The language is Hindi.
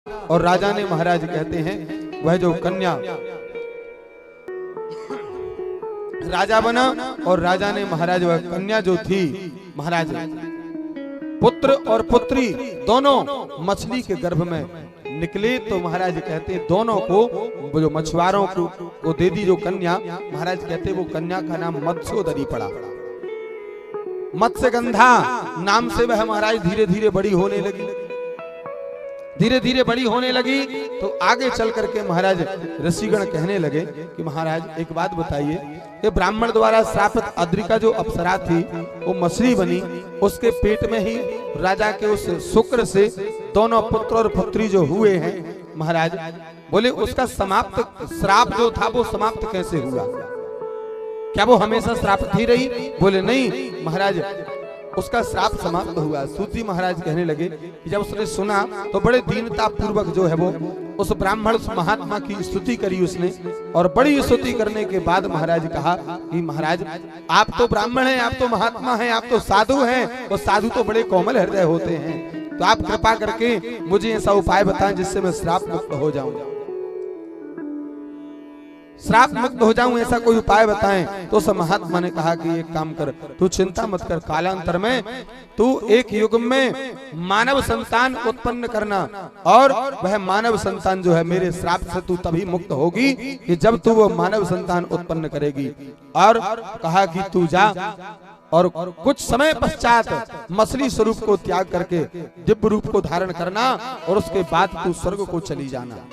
और राजा ने महाराज कहते हैं वह जो कन्या राजा बना और राजा ने महाराज वह कन्या जो थी महाराज पुत्र और पुत्री दोनों मछली के गर्भ में निकले। तो महाराज कहते दोनों को जो मछुआरों को दे दी जो कन्या, महाराज कहते वो कन्या का नाम मत्स्योदरी पड़ा। मत्स्यगंधा नाम से वह महाराज धीरे धीरे बड़ी होने लगी। धीरे धीरे बड़ी होने लगी तो आगे चल करके महाराज ऋषिगण कहने लगे कि महाराज एक बात बताइए, ये ब्राह्मण द्वारा श्रापित अद्रिका जो अप्सरा थी वो मछली बनी, उसके पेट में ही राजा के उस शुक्र से दोनों पुत्र और पुत्री जो हुए हैं महाराज, बोले उसका समाप्त श्राप जो था वो समाप्त कैसे हुआ? क्या वो हमेशा श्रापित ही रही? बोले नहीं महाराज, उसका श्राप समाप्त हुआ। सूत जी महाराज कहने लगे कि जब उसने सुना तो बड़े दीनता पूर्वक जो है वो उस ब्राह्मण उस महात्मा की स्तुति करी उसने, और बड़ी स्तुति करने के बाद महाराज कहा कि महाराज आप तो ब्राह्मण हैं, आप तो महात्मा हैं, आप तो साधु हैं, और साधु तो बड़े कोमल हृदय होते हैं, तो आप कृपा करके मुझे ऐसा उपाय बताएं जिससे मैं श्राप मुक्त हो जाऊं, श्राप मुक्त हो जाऊं, ऐसा कोई उपाय बताएं। तो उस महात्मा ने कहा कि एक काम कर, तू चिंता मत कर, कालांतर में तू एक युग में मानव संतान उत्पन्न करना, और वह मानव संतान जो है मेरे श्राप से तू तभी मुक्त होगी कि जब तू वो मानव संतान उत्पन्न करेगी। और कहा कि तू जा और कुछ समय पश्चात मछली स्वरूप को त्याग करके दिव्य रूप को धारण करना, और उसके बाद तू स्वर्ग को चली जाना।